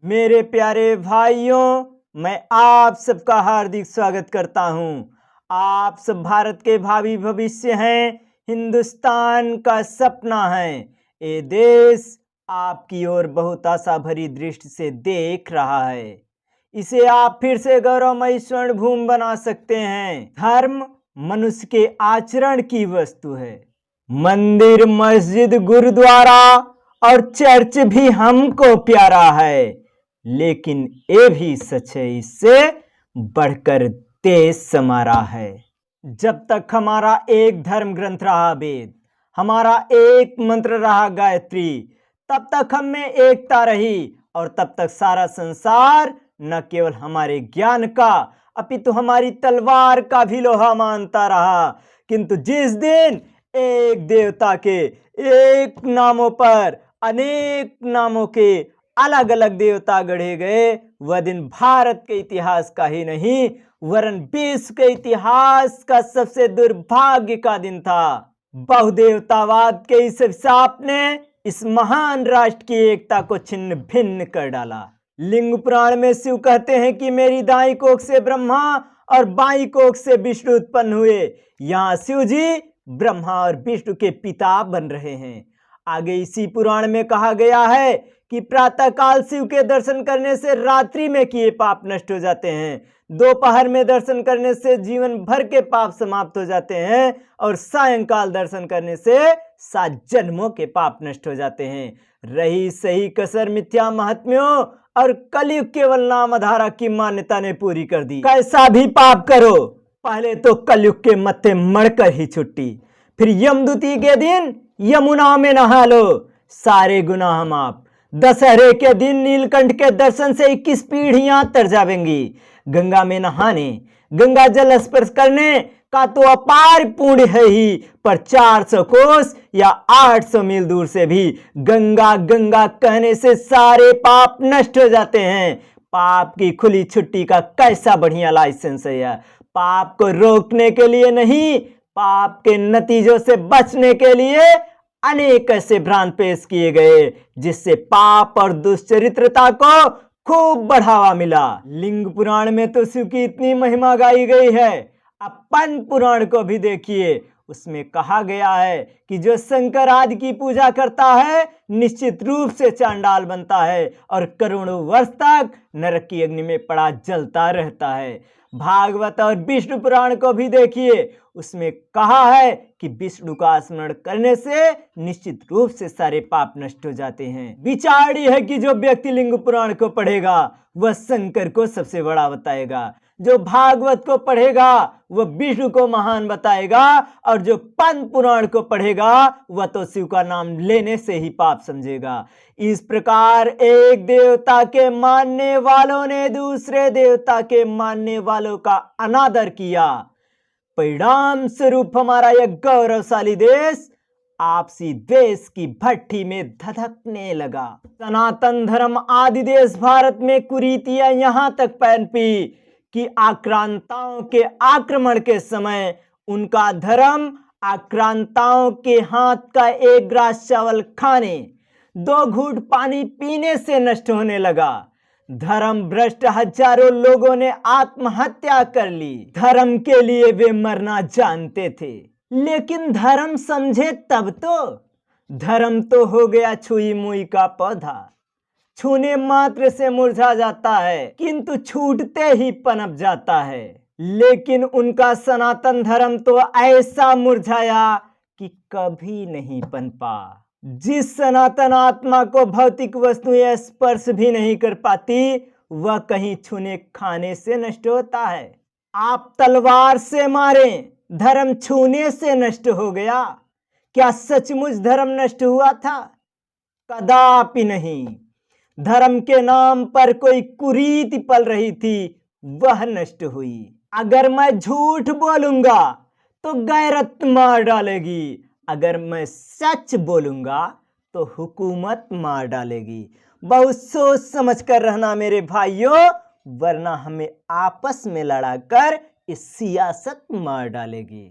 मेरे प्यारे भाइयों, मैं आप सबका हार्दिक स्वागत करता हूं। आप सब भारत के भावी भविष्य हैं, हिंदुस्तान का सपना है। ये देश आपकी ओर बहुत आशा भरी दृष्टि से देख रहा है। इसे आप फिर से गौरवमयी स्वर्ण भूमि बना सकते हैं। धर्म मनुष्य के आचरण की वस्तु है। मंदिर, मस्जिद, गुरुद्वारा और चर्च भी हमको प्यारा है, लेकिन ये भी सच है, इससे बढ़कर देश हमारा है। जब तक हमारा एक धर्म ग्रंथ रहा वेद, हमारा एक मंत्र रहा गायत्री, तब तक हम में एकता रही और तब तक सारा संसार न केवल हमारे ज्ञान का अपितु हमारी तलवार का भी लोहा मानता रहा। किंतु जिस दिन एक देवता के एक नामों पर अनेक नामों के अलग अलग देवता गढ़े गए, वह दिन भारत के इतिहास का ही नहीं वरन विश्व के इतिहास का सबसे दुर्भाग्य का दिन था। बहुदेवतावाद के इस अभिशाप ने इस महान राष्ट्र की एकता को छिन्न भिन्न कर डाला। लिंग पुराण में शिव कहते हैं कि मेरी दाई कोख से ब्रह्मा और बाई कोख से विष्णु उत्पन्न हुए। यहाँ शिव जी ब्रह्मा और विष्णु के पिता बन रहे हैं। आगे इसी पुराण में कहा गया है कि प्रातः काल शिव के दर्शन करने से रात्रि में किए पाप नष्ट हो जाते हैं, दोपहर में दर्शन करने से जीवन भर के पाप समाप्त हो जाते हैं और सायंकाल दर्शन करने से 7 जन्मों के पाप नष्ट हो जाते हैं। रही सही कसर मिथ्या महात्म्यों और कलयुग केवल नाम आधारा की मान्यता ने पूरी कर दी। कैसा भी पाप करो, पहले तो कलयुग के मत्थे मरकर ही छुट्टी, फिर यमदूती के दिन यमुना में नहा लो, सारे गुनाह माफ। दशहरे के दिन नीलकंठ के दर्शन से 21 पीढ़ियां तर जाएंगी। गंगा में नहाने, गंगा जल स्पर्श करने का तो अपार पुण्य है ही, पर 400 कोस या 800 मील दूर से भी गंगा गंगा कहने से सारे पाप नष्ट हो जाते हैं। पाप की खुली छुट्टी का कैसा बढ़िया लाइसेंस है यह। पाप को रोकने के लिए नहीं, पाप के नतीजों से बचने के लिए अनेक ऐसे भ्रांत पेश किए गए जिससे पाप और दुश्चरित्रता को खूब बढ़ावा मिला। लिंग पुराण में तो शिव की इतनी महिमा गाई गई है, अपन पुराण को भी देखिए। उसमें कहा गया है कि जो शंकर आदि की पूजा करता है निश्चित रूप से चांडाल बनता है और करोड़ों वर्ष तक नरक की अग्नि में पड़ा जलता रहता है। भागवत और विष्णु पुराण को भी देखिए, उसमें कहा है कि विष्णु का स्मरण करने से निश्चित रूप से सारे पाप नष्ट हो जाते हैं। विचार है कि जो व्यक्ति लिंग पुराण को पढ़ेगा वह शंकर को सबसे बड़ा बताएगा, जो भागवत को पढ़ेगा वह विष्णु को महान बताएगा और जो पंच पुराण को पढ़ेगा वह तो शिव का नाम लेने से ही पाप समझेगा। इस प्रकार एक देवता के मानने वालों ने दूसरे देवता के मानने वालों का अनादर किया। परिणाम स्वरूप हमारा यह गौरवशाली देश आपसी द्वेष की भट्टी में धधकने लगा। सनातन धर्म आदि देश भारत में कुरीतियां यहां तक पनपी कि आक्रांताओं के आक्रमण के समय उनका धर्म आक्रांताओं के हाथ का एक ग्रास चावल खाने, 2 घूंट पानी पीने से नष्ट होने लगा। धर्म भ्रष्ट हजारों लोगों ने आत्महत्या कर ली। धर्म के लिए वे मरना जानते थे, लेकिन धर्म समझे तब तो। धर्म तो हो गया छुई मुई का पौधा, छूने मात्र से मुरझा जाता है किंतु छूटते ही पनप जाता है। लेकिन उनका सनातन धर्म तो ऐसा मुरझाया कि कभी नहीं पनपा। जिस सनातन आत्मा को भौतिक वस्तुएं स्पर्श भी नहीं कर पाती वह कहीं छूने खाने से नष्ट होता है। आप तलवार से मारें, धर्म छूने से नष्ट हो गया। क्या सचमुच धर्म नष्ट हुआ था? कदापि नहीं। धर्म के नाम पर कोई कुरीति पल रही थी, वह नष्ट हुई। अगर मैं झूठ बोलूंगा तो गैरत मार डालेगी, अगर मैं सच बोलूंगा तो हुकूमत मार डालेगी। बहुत सोच समझ कर रहना मेरे भाइयों, वरना हमें आपस में लड़ाकर इस सियासत मार डालेगी।